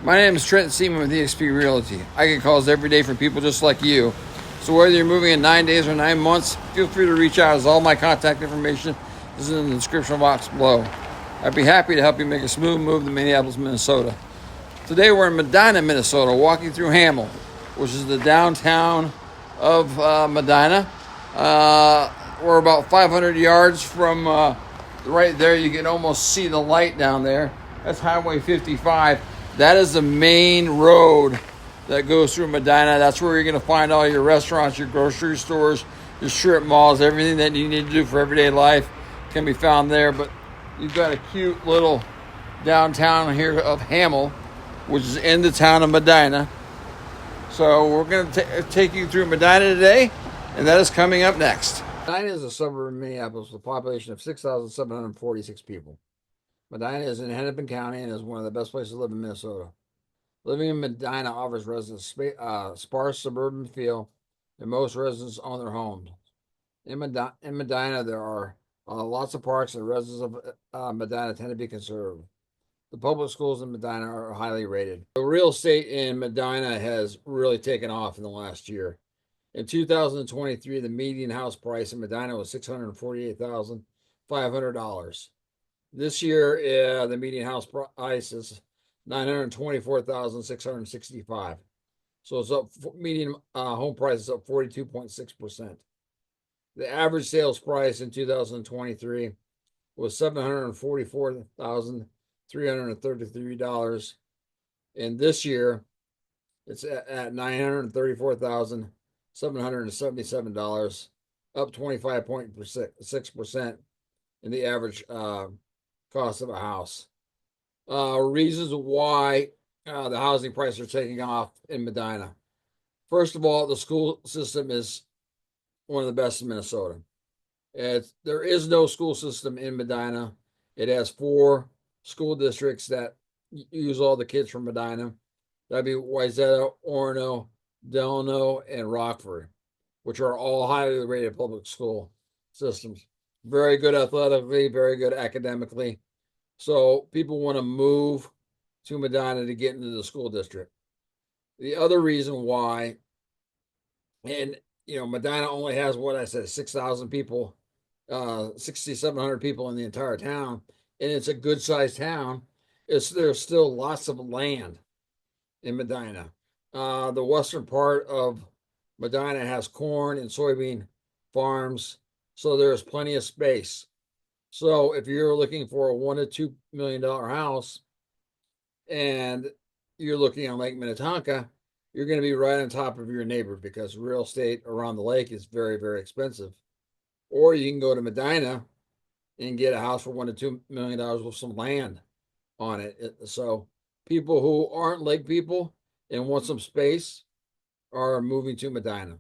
My name is Trent Seaman with eXp Realty. I get calls every day from people just like you. So whether you're moving in 9 days or 9 months, feel free to reach out as all my contact information is in the description box below. I'd be happy to help you make a smooth move to Minneapolis, Minnesota. Today we're in Medina, Minnesota, walking through Hamel, which is the downtown of Medina. We're about 500 yards from right there. You can almost see the light down there. That's Highway 55. That is the main road that goes through Medina. That's where you're going to find all your restaurants, your grocery stores, your strip malls, everything that you need to do for everyday life can be found there. But you've got a cute little downtown here of Hamel, which is in the town of Medina. So we're going to take you through Medina today, and that is coming up next. Medina is a suburb of Minneapolis with a population of 6,746 people. Medina is in Hennepin County and is one of the best places to live in Minnesota. Living in Medina offers residents a sparse suburban feel, and most residents own their homes. In Medina, there are lots of parks, and residents of Medina tend to be conservative. The public schools in Medina are highly rated. The real estate in Medina has really taken off in the last year. In 2023, the median house price in Medina was $648,500. This year, the median house price is $924,665. So it's up. Median home price is up 42.6%. The average sales price in 2023 was $744,333, and this year it's at $934,777, up 25.6% in the average cost of a house. Reasons why the housing prices are taking off in Medina. First of all, the school system is one of the best in Minnesota. There is no school system in Medina. It has 4 school districts that use all the kids from Medina. That'd be Wayzata, Orono, Delano, and Rockford, which are all highly rated public school systems. Very good athletically, very good academically. So people want to move to Medina to get into the school district. The other reason why, and Medina only has what I said, 6,000 people, 6,700 people in the entire town, and it's a good sized town. There's still lots of land in Medina. The western part of Medina has corn and soybean farms, so there's plenty of space. So if you're looking for a $1 to $2 million house and you're looking on Lake Minnetonka, you're going to be right on top of your neighbor because real estate around the lake is very, very expensive. Or you can go to Medina and get a house for $1 to $2 million with some land on it. So people who aren't lake people and want some space are moving to Medina.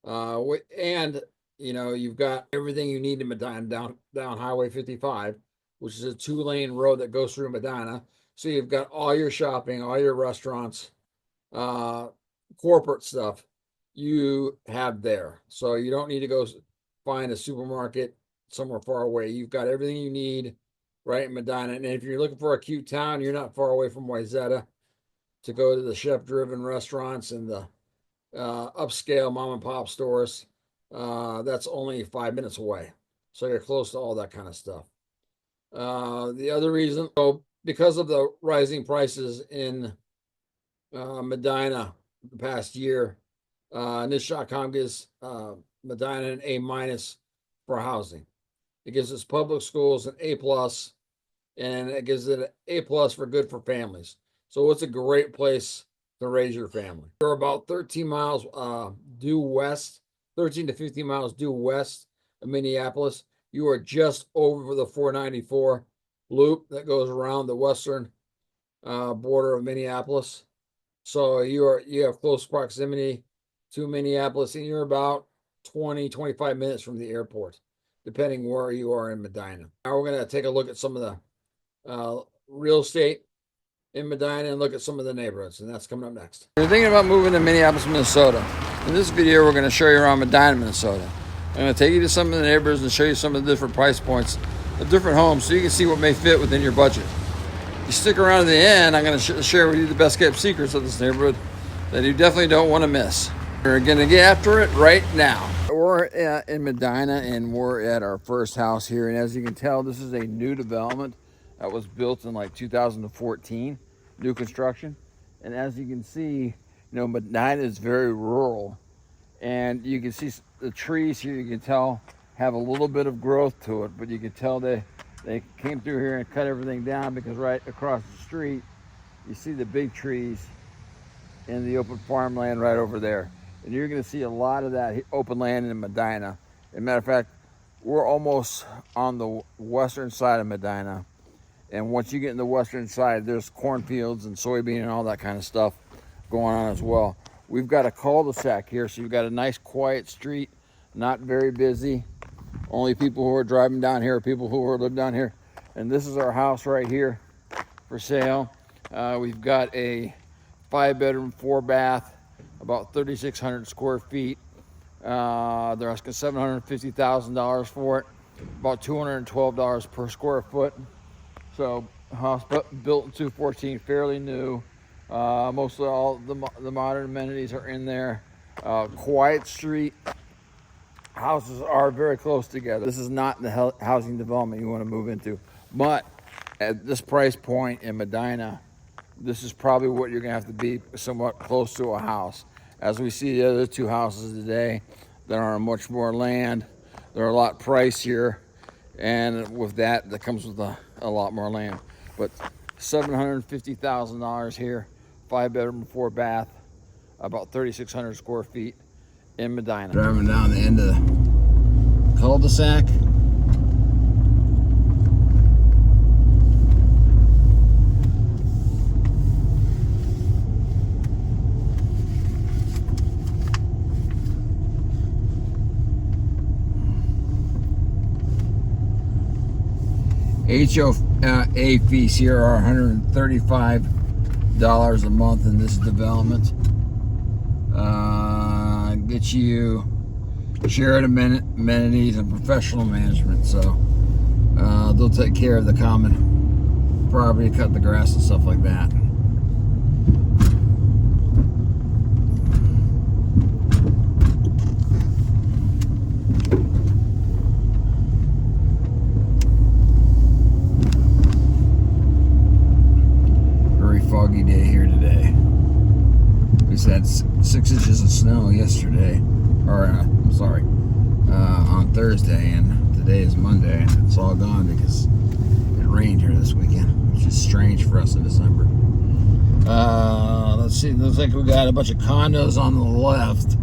And you've got everything you need in Medina down Highway 55, which is a 2-lane road that goes through Medina. So you've got all your shopping, all your restaurants, corporate stuff you have there. So you don't need to go find a supermarket somewhere far away. You've got everything you need right in Medina. And if you're looking for a cute town, you're not far away from Wayzata to go to the chef-driven restaurants and the upscale mom and pop stores. That's only 5 minutes away. So you're close to all that kind of stuff. The other reason, because of the rising prices in Medina the past year, Niche.com gives Medina an A- for housing. It gives its public schools an A+, and it gives it an A+ for good for families. So it's a great place to raise your family. We're about 13 miles due west, 13 to 15 miles due west of Minneapolis. You are just over the 494 loop that goes around the western border of Minneapolis. So you have close proximity to Minneapolis, and you're about 20-25 minutes from the airport, depending where you are in Medina. Now we're going to take a look at some of the real estate in Medina and look at some of the neighborhoods, and that's coming up next. If you're thinking about moving to Minneapolis, Minnesota, in this video we're going to show you around Medina, Minnesota. I'm going to take you to some of the neighborhoods and show you some of the different price points of different homes so you can see what may fit within your budget. you stick around to the end, I'm going to share with you the best kept secrets of this neighborhood that you definitely don't want to miss. We're going to get after it right now. We're in Medina, and we're at our first house here. And as you can tell, this is a new development that was built in like 2014, new construction. And as you can see, Medina is very rural. And you can see the trees here, you can tell, have a little bit of growth to it. But you can tell they came through here and cut everything down, because right across the street, you see the big trees and the open farmland right over there. And you're going to see a lot of that open land in Medina. As a matter of fact, we're almost on the western side of Medina. And once you get in the western side, there's cornfields and soybean and all that kind of stuff going on as well. We've got a cul-de-sac here, so you've got a nice quiet street, not very busy. Only people who are driving down here are people who live down here. And this is our house right here for sale. We've got a 5-bedroom, 4-bath, about 3,600 square feet. They're asking $750,000 for it, about $212 per square foot. So house built in 2014, fairly new. Mostly all the modern amenities are in there. Quiet street. Houses are very close together. This is not the housing development you want to move into, but at this price point in Medina, this is probably what you're gonna have to be somewhat close to a house. As we see the other two houses today that are on much more land, they're a lot pricier, and with that comes with a lot more land. But $750,000 here, 5-bedroom, 4-bath, about 3,600 square feet in Medina. Driving down the end of the cul-de-sac. HOA fees here are $135 a month in this development. Get you shared amenities and professional management, so they'll take care of the common property, cut the grass and stuff like that. Foggy day here today. We had 6 inches of snow yesterday, or I'm sorry, on Thursday, and today is Monday, and it's all gone because it rained here this weekend, which is strange for us in December. Let's see, looks like we got a bunch of condos on the left,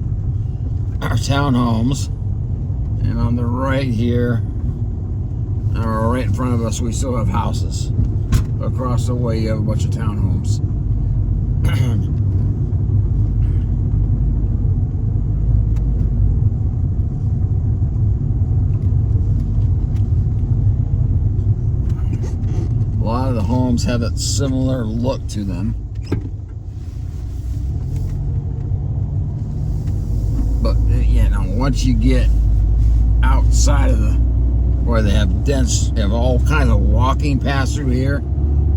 our townhomes, and on the right here, or right in front of us, we still have houses. Across the way, you have a bunch of townhomes. A lot of the homes have that similar look to them. But, once you get outside of where they have all kinds of walking paths through here,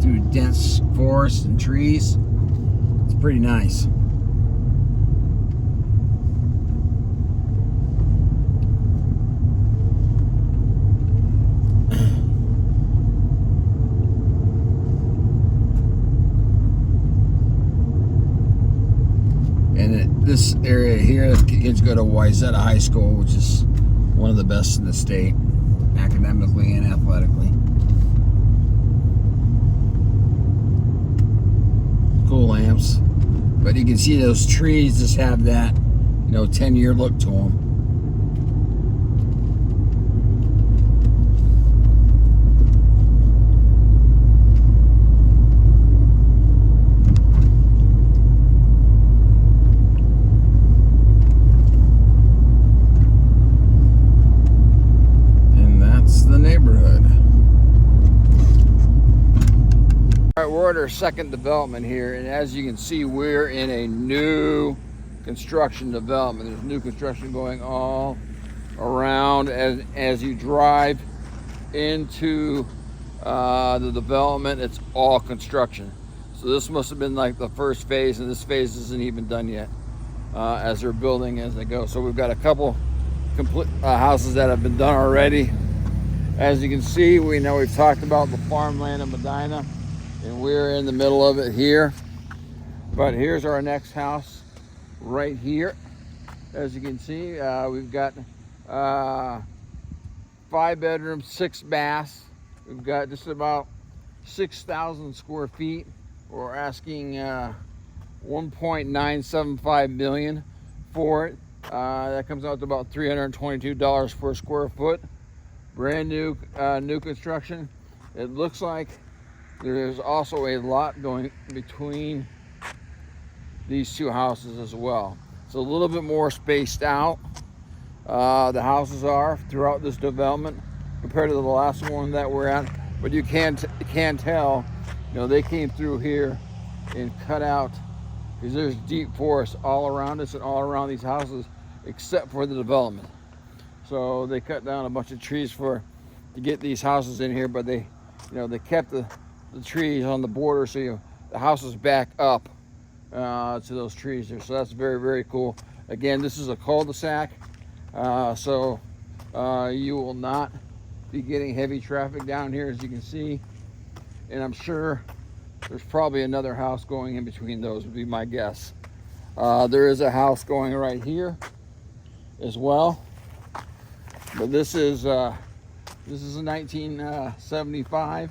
through dense forest and trees. It's pretty nice. And this area here, kids go to Wayzata High School, which is one of the best in the state, academically and athletically. Cool lamps, but you can see those trees just have that 10-year look to them. And that's the neighborhood. All right, we're at our second development here, and as you can see, we're in a new construction development. There's new construction going all around as you drive into the development, it's all construction. So this must have been like the first phase, and this phase isn't even done yet, as they're building as they go. So we've got a couple complete houses that have been done already. As you can see, we know we've talked about the farmland in Medina, and we're in the middle of it here. But here's our next house right here. As you can see, we've got 5 bedrooms, 6 baths. We've got just about 6,000 square feet. We're asking 1.975 million for it. That comes out to about $322 per square foot. Brand new, new construction. It looks like there's also a lot going between these two houses as well. It's a little bit more spaced out. The houses are throughout this development compared to the last one that we're at, but you can tell, you know, they came through here and cut out, because there's deep forest all around us and all around these houses except for the development. So they cut down a bunch of trees to get these houses in here, but they, you know, they kept the trees on the border, so the houses back up to those trees there. So that's very, very cool. Again, this is a cul-de-sac, so you will not be getting heavy traffic down here, as you can see. And I'm sure there's probably another house going in between those, would be my guess. There is a house going right here as well, but this is a 1975.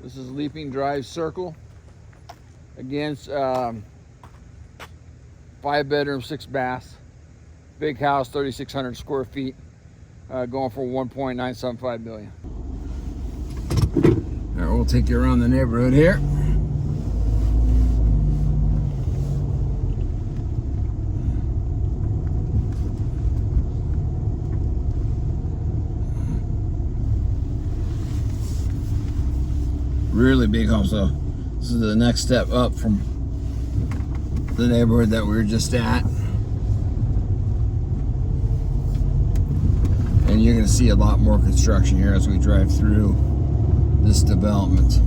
This is Leaping Drive Circle. Again, 5 bedrooms, 6 baths, big house, 3,600 square feet, going for 1.975 million. All right, we'll take you around the neighborhood here. Really big home. So this is the next step up from the neighborhood that we were just at, and you're going to see a lot more construction here as we drive through this development.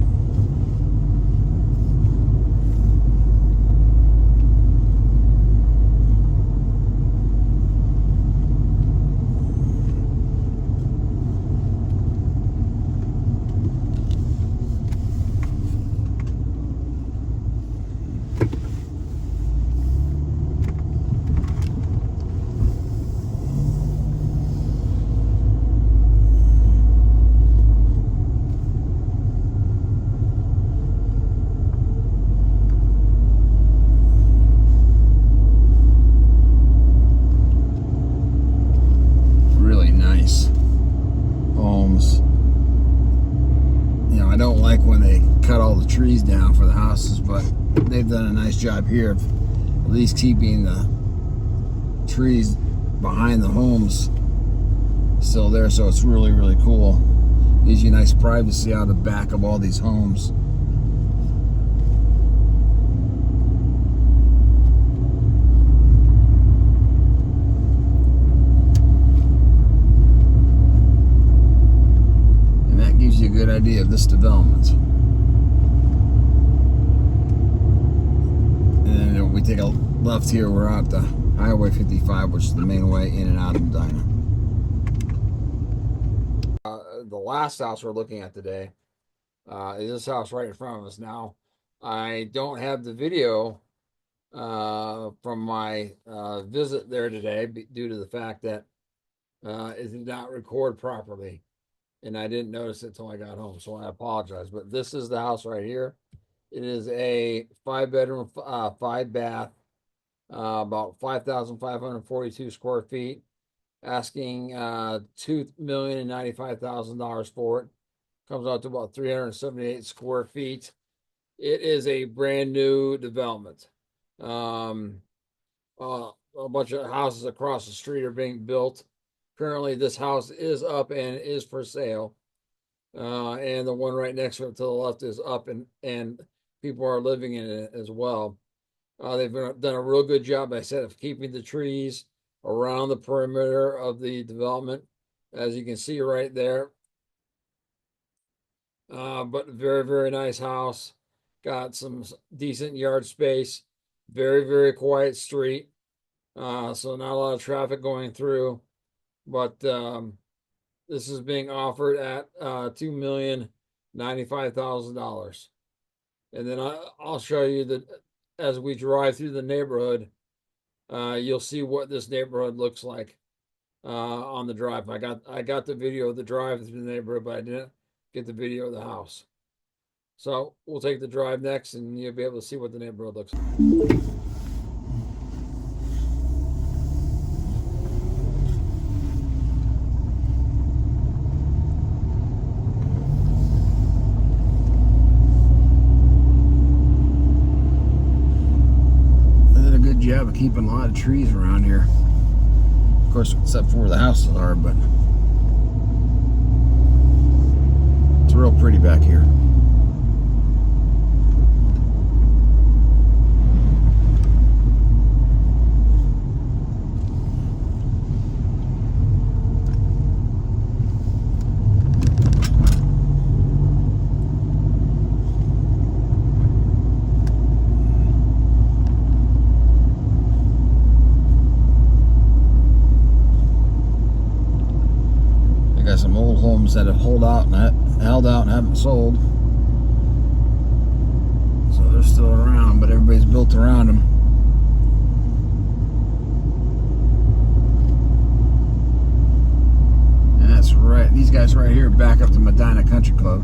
Cut all the trees down for the houses, but they've done a nice job here of at least keeping the trees behind the homes still there, so it's really, really cool. Gives you nice privacy out the back of all these homes. And that gives you a good idea of this development. We take a left here, we're out the Highway 55, which is the main way in and out of Medina. The last house we're looking at today is this house right in front of us. Now, I don't have the video from my visit there today due to the fact that it did not record properly, and I didn't notice it until I got home, so I apologize. But this is the house right here. It is a 5 bedroom, 5 bath, about 5,542 square feet. Asking $2,095,000 for it. Comes out to about 378 square feet. It is a brand new development. A bunch of houses across the street are being built. Currently, this house is up and is for sale. And the one right next to it to the left is up, and people are living in it as well. They've done a real good job, I said, of keeping the trees around the perimeter of the development. As you can see right there, But very, very nice house. Got some decent yard space. Very, very quiet street. So not a lot of traffic going through. But this is being offered at $2,095,000. And then I'll show you that as we drive through the neighborhood, you'll see what this neighborhood looks like on the drive. I got the video of the drive through the neighborhood, but I didn't get the video of the house. So we'll take the drive next, and you'll be able to see what the neighborhood looks like. Job of keeping a lot of trees around here. Of course, except for where the houses are, but it's real pretty back here. Got some old homes that have held out and haven't sold, so they're still around, but everybody's built around them. And that's right, these guys right here back up to Medina Country Club,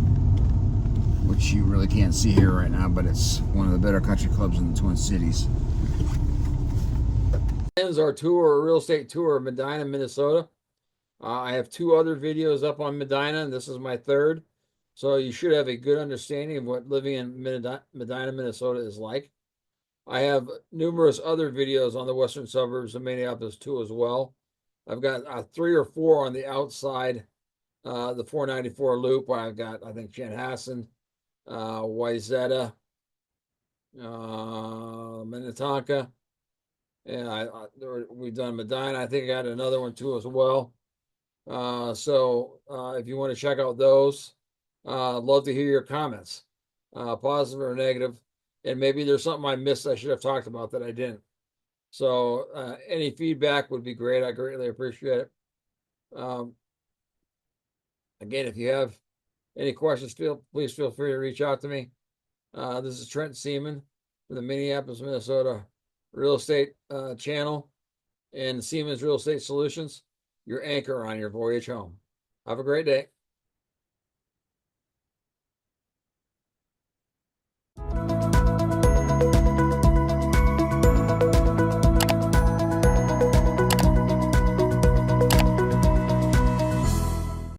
which you really can't see here right now, but it's one of the better country clubs in the Twin Cities. Ends our tour, real estate tour of Medina, Minnesota. I have 2 other videos up on Medina, and this is my 3rd. So you should have a good understanding of what living in Medina, Minnesota is like. I have numerous other videos on the western suburbs of Minneapolis too as well. I've got 3 or 4 on the outside, the 494 loop. I've got, I think, Chanhassen, Wayzata, Minnetonka. And we've done Medina. I think I got another one too as well. So if you want to check out those, I'd love to hear your comments, positive or negative, and maybe there's something I missed I should have talked about that I didn't. So any feedback would be great. I greatly appreciate it. Again, if you have any questions, please feel free to reach out to me. This is Trent Seaman from the Minneapolis, Minnesota Real Estate Channel and Seaman's Real Estate Solutions, your anchor on your voyage home. Have a great day.